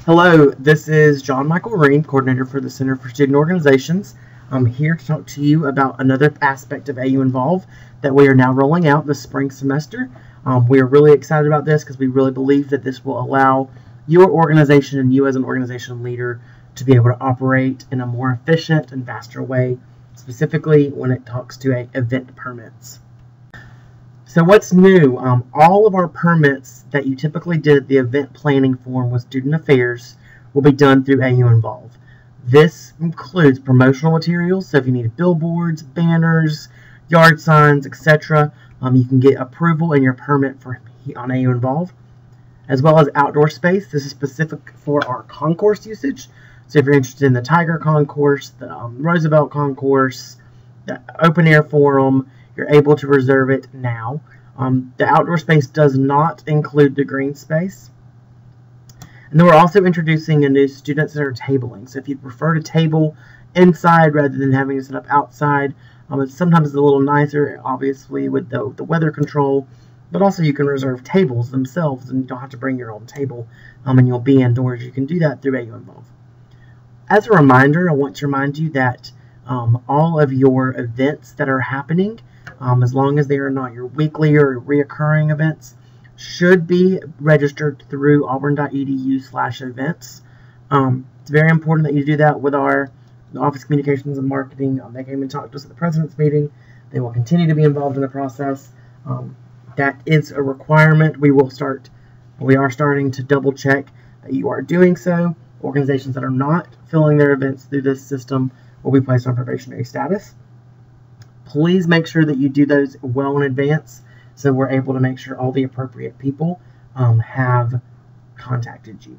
Hello, this is John Michael Ream, Coordinator for the Center for Student Organizations. I'm here to talk to you about another aspect of AUinvolve that we are now rolling out this spring semester. We are really excited about this because we really believe that this will allow your organization and you as an organization leader to be able to operate in a more efficient and faster way, specifically when it talks to event permits. So what's new? All of our permits that you typically did the event planning form with Student Affairs will be done through AUinvolve. This includes promotional materials, so if you need billboards, banners, yard signs, etc., you can get approval in your permit on AUinvolve, as well as outdoor space. This is specific for our concourse usage. So if you're interested in the Tiger Concourse, the Roosevelt Concourse, the Open Air Forum, you're able to reserve it now. The outdoor space does not include the green space. And then we're also introducing a new student center tabling. So if you prefer to table inside rather than having to set up outside, sometimes it's a little nicer, obviously, with the weather control. But also you can reserve tables themselves and you don't have to bring your own table and you'll be indoors. You can do that through AUinvolve. As a reminder, I want to remind you that all of your events that are happening, as long as they are not your weekly or reoccurring events, should be registered through auburn.edu/events. It's very important that you do that with the Office of Communications and Marketing. They came and talked to us at the President's meeting. They will continue to be involved in the process. That is a requirement. We are starting to double check that you are doing so. Organizations that are not filling their events through this system will be placed on probationary status. Please make sure that you do those well in advance so we're able to make sure all the appropriate people have contacted you.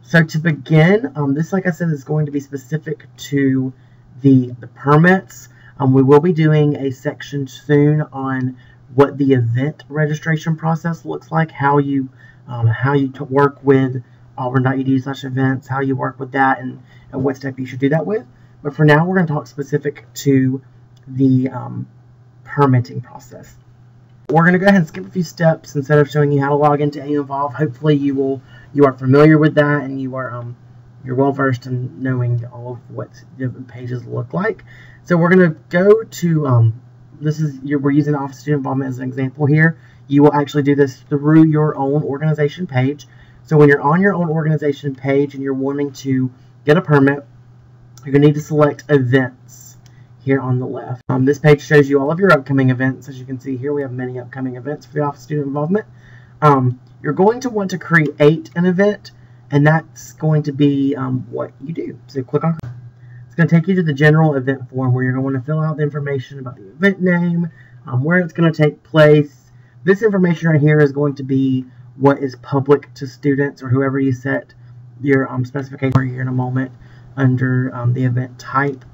So to begin, this, like I said, is going to be specific to the permits. We will be doing a section soon on what the event registration process looks like, how you work with auburn.edu/events, how you work with that, and what step you should do that with. But for now, we're going to talk specific to the permitting process. We're going to go ahead and skip a few steps instead of showing you how to log into AUinvolve. Hopefully you are familiar with that and you're well versed in knowing all of what the pages look like. So we're going to go to we're using Office of Student Involvement as an example here. You will actually do this through your own organization page. So when you're on your own organization page and you're wanting to get a permit, you're going to need to select Events here on the left. This page shows you all of your upcoming events. As you can see here, we have many upcoming events for the Office of Student Involvement. You're going to want to create an event, and that's going to be what you do. So click on it. It's going to take you to the general event form where you're going to fill out the information about the event name, where it's going to take place. This information right here is going to be what is public to students or whoever you set your specification for here in a moment under the event type.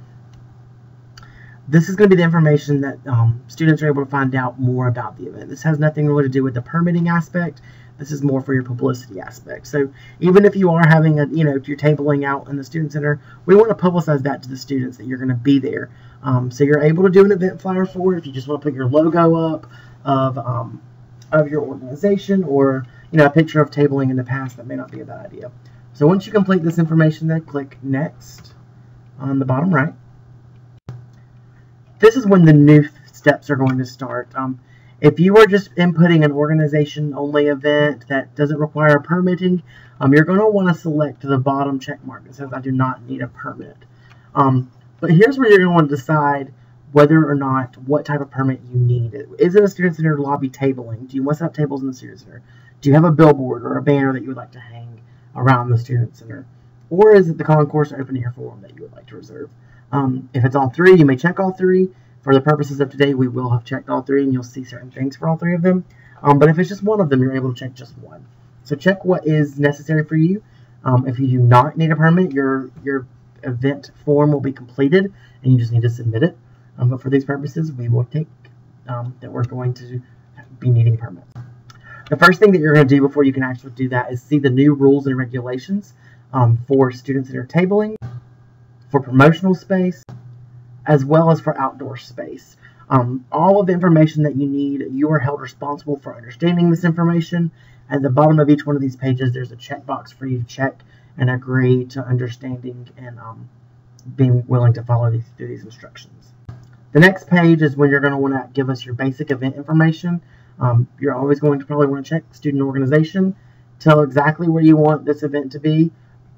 This is going to be the information that students are able to find out more about the event. This has nothing really to do with the permitting aspect. This is more for your publicity aspect. So even if you are having if you're tabling out in the Student Center, we want to publicize that to the students that you're going to be there. So you're able to do an event flyer for it if you just want to put your logo up of your organization, or a picture of tabling in the past. That may not be a bad idea. So once you complete this information, then click Next on the bottom right. This is when the new steps are going to start. If you are just inputting an organization-only event that doesn't require permitting, you're going to want to select the bottom check mark that says I do not need a permit. But here's where you're going to want to decide whether or not what type of permit you need. Is it a Student Center lobby tabling? Do you want to set up tables in the Student Center? Do you have a billboard or a banner that you would like to hang around the Student Center? Or is it the concourse or open air forum that you would like to reserve? If it's all three, you may check all three. For the purposes of today, we will have checked all three, and you'll see certain things for all three of them. But if it's just one of them, you're able to check just one. So check what is necessary for you. If you do not need a permit, your event form will be completed, and you just need to submit it. But for these purposes, we will take that we're going to be needing permits. The first thing that you're going to do before you can actually do that is see the new rules and regulations for Student Center tabling, for promotional space, as well as for outdoor space. All of the information that you need, you are held responsible for understanding this information At the bottom of each one of these pages, there's a checkbox for you to check and agree to understanding and being willing to follow through these instructions. The next page is when you're going to want to give us your basic event information. You're always going to probably want to check student organization, tell exactly where you want this event to be,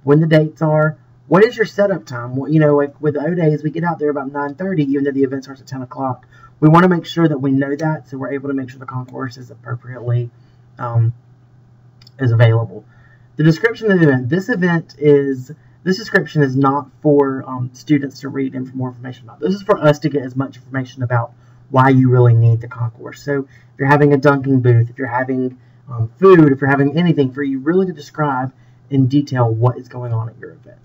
when the dates are, what is your setup time. Well, like with O days, we get out there about 9:30, even though the event starts at 10 o'clock. We want to make sure that we know that, so we're able to make sure the concourse is appropriately is available. The description of the event. This description is not for students to read more information about. This is for us to get as much information about why you really need the concourse. So if you're having a dunking booth, if you're having food, if you're having anything, for you really to describe in detail what is going on at your event.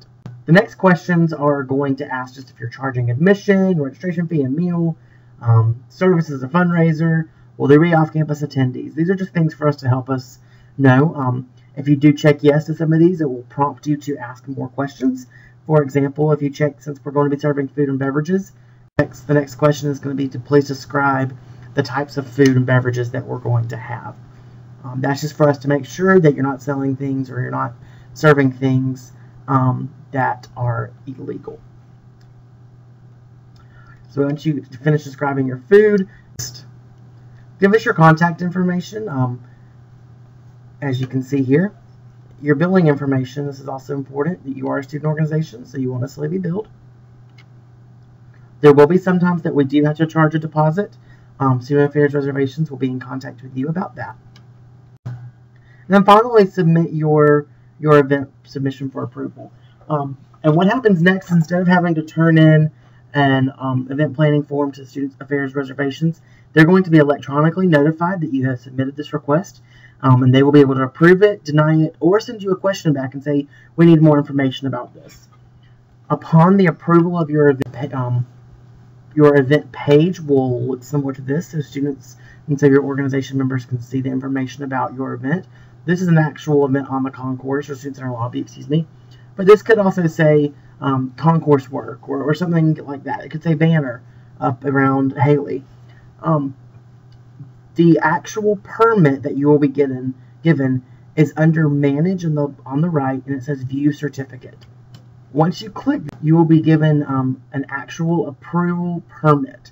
The next questions are going to ask just if you're charging admission, registration fee, and meal, service as a fundraiser, will there be off-campus attendees? These are just things for us to help us know. If you do check yes to some of these, it will prompt you to ask more questions. For example, if you check, since we're going to be serving food and beverages, the next question is going to be to please describe the types of food and beverages that we're going to have. That's just for us to make sure that you're not selling things or you're not serving things that are illegal. So once you finish describing your food, give us your contact information. As you can see here, your billing information. This is also important that you are a student organization, so you want to solely be billed. There will be some times that we do have to charge a deposit. Student Affairs Reservations will be in contact with you about that. And then finally, submit your event submission for approval. And what happens next, instead of having to turn in an event planning form to Student Affairs Reservations, they're going to be electronically notified that you have submitted this request. And they will be able to approve it, deny it, or send you a question back and say, we need more information about this. Upon the approval of your event page will look similar to this, so students and so your organization members can see the information about your event. This is an actual event on the concourse, or student center lobby, excuse me. But this could also say concourse work or something like that. It could say banner up around Haley. The actual permit that you will be given is under Manage on the right, and it says View Certificate. Once you click, you will be given an actual approval permit.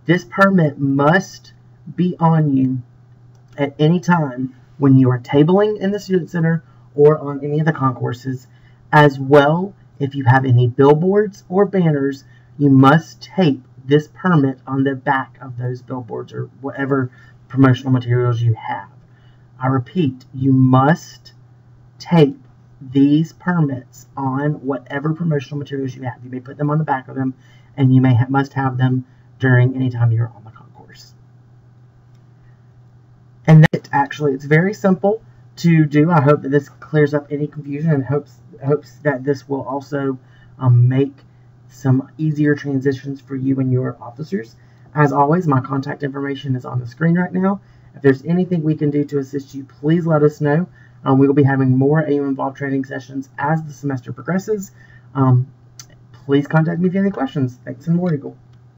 This permit must be on you at any time when you are tabling in the Student Center or on any of the concourses. As well, if you have any billboards or banners, you must tape this permit on the back of those billboards or whatever promotional materials you have. I repeat, you must tape these permits on whatever promotional materials you have. You may put them on the back of them, and you must have them during any time you're on the concourse. And it's very simple to do. I hope that this clears up any confusion, and hopes that this will also make some easier transitions for you and your officers. As always, my contact information is on the screen right now. If there's anything we can do to assist you, please let us know. We will be having more AUinvolve training sessions as the semester progresses. Please contact me if you have any questions. Thanks, and War Eagle.